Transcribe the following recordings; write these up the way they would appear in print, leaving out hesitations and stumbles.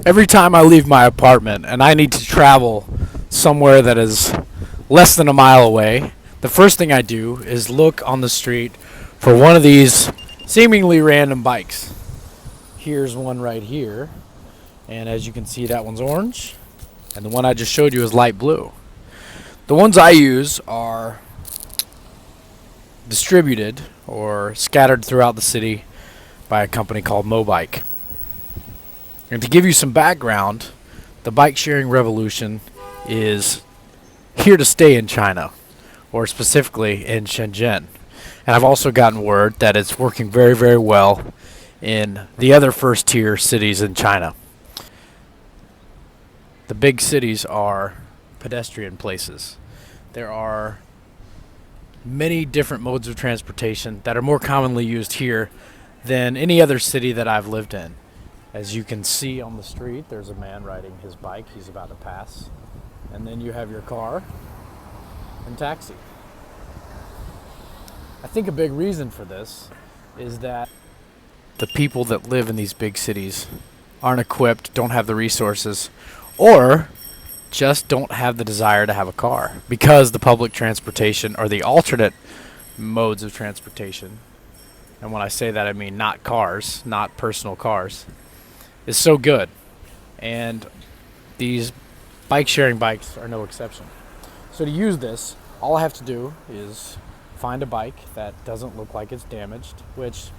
Every time I leave my apartment and I need to travel somewhere that is less than a mile away, the first thing I do is look on the street for one of these seemingly random bikes. Here's one right here, and as you can see, that one's orange, and the one I just showed you is light blue. The ones I use are distributed or scattered throughout the city by a company called Mobike. And to give you some background, the bike sharing revolution is here to stay in China, or specifically in Shenzhen. And I've also gotten word that it's working very, very well in the other first tier cities in China. The big cities are pedestrian places. There are many different modes of transportation that are more commonly used here than any other city that I've lived in. As you can see on the street, there's a man riding his bike. He's about to pass. And then you have your car and taxi. I think a big reason for this is that the people that live in these big cities aren't equipped, don't have the resources, or just don't have the desire to have a car because the public transportation or the alternate modes of transportation, and when I say that I mean not cars, not personal cars, is so good. And these bike sharing bikes are no exception. So to use this, all I have to do is find a bike that doesn't look like it's damaged, which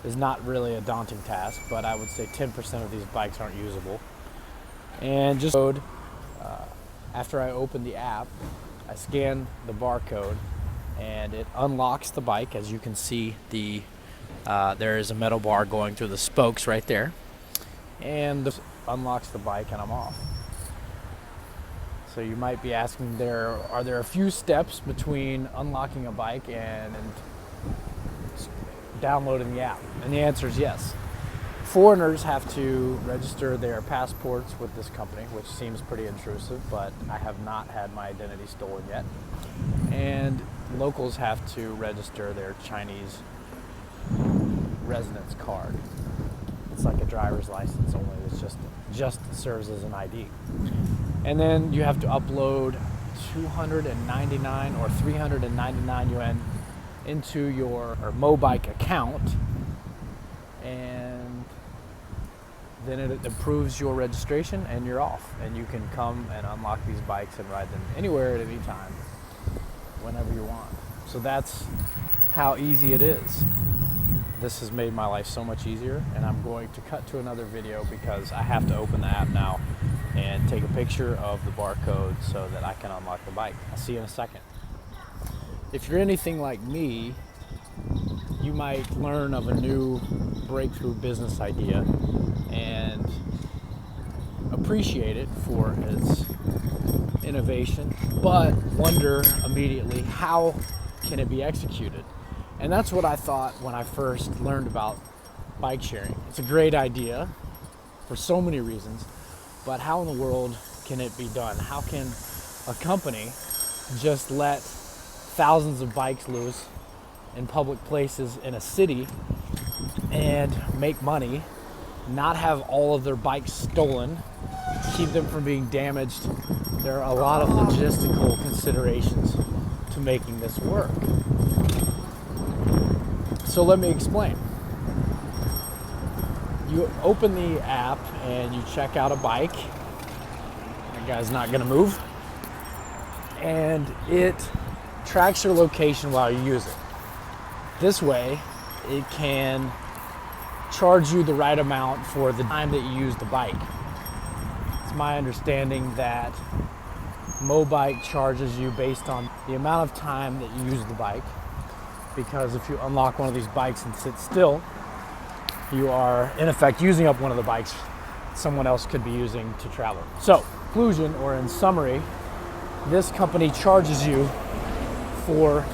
is not really a daunting task, but I would say 10% of these bikes aren't usable. And just after I open the app, I scan the barcode and it unlocks the bike. As you can see, there is a metal bar going through the spokes right there, and this unlocks the bike and I'm off. So you might be asking, are there a few steps between unlocking a bike and downloading the app? And the answer is yes. Foreigners have to register their passports with this company, which seems pretty intrusive, but I have not had my identity stolen yet. And locals have to register their Chinese residence card. It's like a driver's license, only it's just serves as an ID. And then you have to upload 299 or 399 yuan into your Mobike account, and then it approves your registration and you're off, and you can come and unlock these bikes and ride them anywhere at any time, whenever you want. So that's how easy it is. This has made my life so much easier, and I'm going to cut to another video because I have to open the app now and take a picture of the barcode so that I can unlock the bike. I'll see you in a second. If you're anything like me, you might learn of a new breakthrough business idea and appreciate it for its innovation, but wonder immediately, how can it be executed? And that's what I thought when I first learned about bike sharing. It's a great idea for so many reasons, but how in the world can it be done? How can a company just let thousands of bikes loose in public places in a city and make money, not have all of their bikes stolen, keep them from being damaged? There are a lot of logistical considerations to making this work. So let me explain. You open the app and you check out a bike. That guy's not gonna move. And it tracks your location while you use it. This way, it can charge you the right amount for the time that you use the bike. It's my understanding that Mobike charges you based on the amount of time that you use the bike, because if you unlock one of these bikes and sit still, you are in effect using up one of the bikes someone else could be using to travel. So, conclusion, or in summary, this company charges you for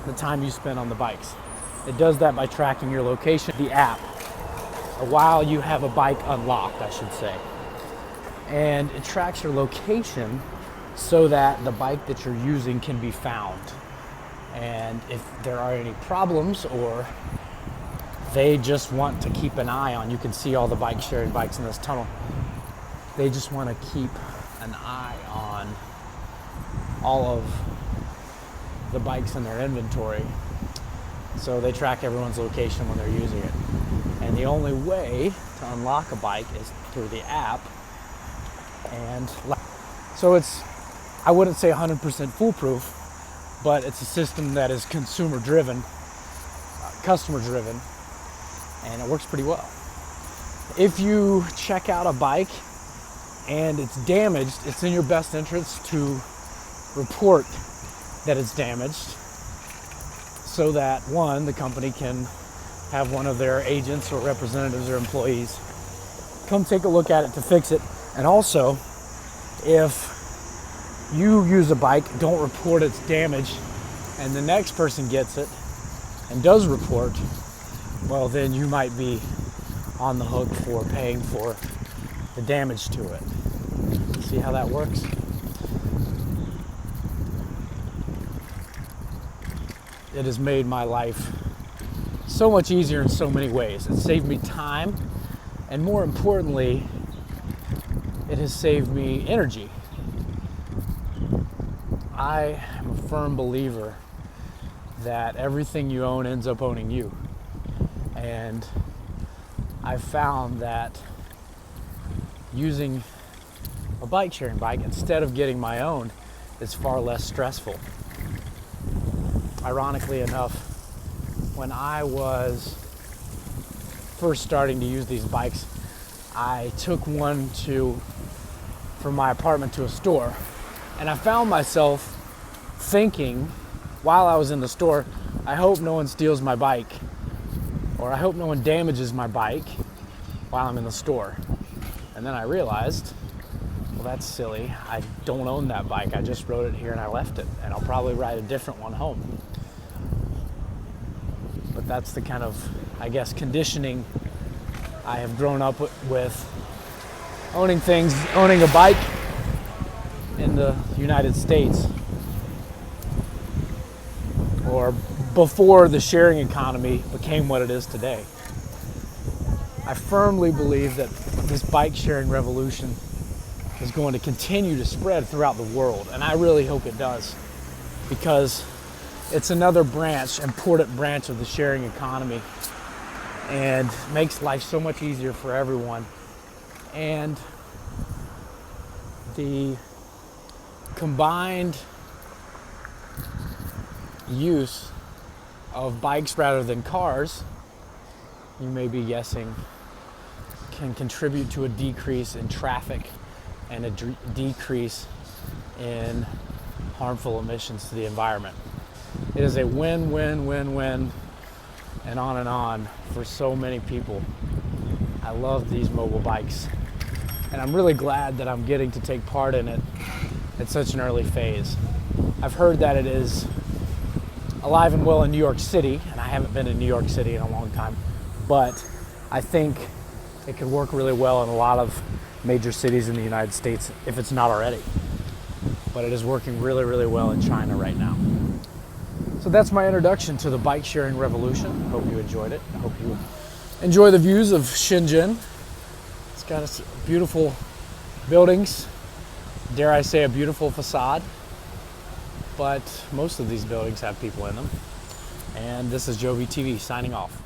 the time you spend on the bikes. It does that by tracking your location, the app, while you have a bike unlocked, I should say. And it tracks your location so that the bike that you're using can be found. And if there are any problems or They just want to keep an eye on, you can see all the bike sharing bikes in this tunnel. They just want to keep an eye on all of the bikes in their inventory. So they track everyone's location when they're using it. And the only way to unlock a bike is through the app. And so I wouldn't say 100% foolproof, but it's a system that is consumer driven, customer driven, and it works pretty well. If you check out a bike and it's damaged, it's in your best interest to report that it's damaged so that, one, the company can have one of their agents or representatives or employees come take a look at it to fix it. And also, if you use a bike, don't report its damage, and the next person gets it and does report, well, then you might be on the hook for paying for the damage to it. See how that works? It has made my life so much easier in so many ways. It saved me time, and more importantly, it has saved me energy. I am a firm believer that everything you own ends up owning you. And I've found that using a bike sharing bike instead of getting my own is far less stressful. Ironically enough, when I was first starting to use these bikes, I took one from my apartment to a store, and I found myself thinking while I was in the store, I hope no one steals my bike, or I hope no one damages my bike while I'm in the store. And then I realized, well, that's silly. I don't own that bike. I just rode it here and I left it, and I'll probably ride a different one home. But that's the kind of, I guess, conditioning I have grown up with. Owning a bike in the United States, or before the sharing economy became what it is today. I firmly believe that this bike sharing revolution is going to continue to spread throughout the world, and I really hope it does, because it's another important branch of the sharing economy, and makes life so much easier for everyone. And the combined use of bikes rather than cars, you may be guessing, can contribute to a decrease in traffic and a decrease in harmful emissions to the environment. It is a win, win, win, win, and on for so many people. I love these mobile bikes, and I'm really glad that I'm getting to take part in it at such an early phase. I've heard that it is alive and well in New York City, and I haven't been in New York City in a long time, but I think it could work really well in a lot of major cities in the United States, if it's not already. But it is working really, really well in China right now. So that's my introduction to the bike sharing revolution. Hope you enjoyed it. I hope you enjoy the views of Shenzhen. It's got beautiful buildings, dare I say a beautiful facade, but most of these buildings have people in them. And this is Jovi TV signing off.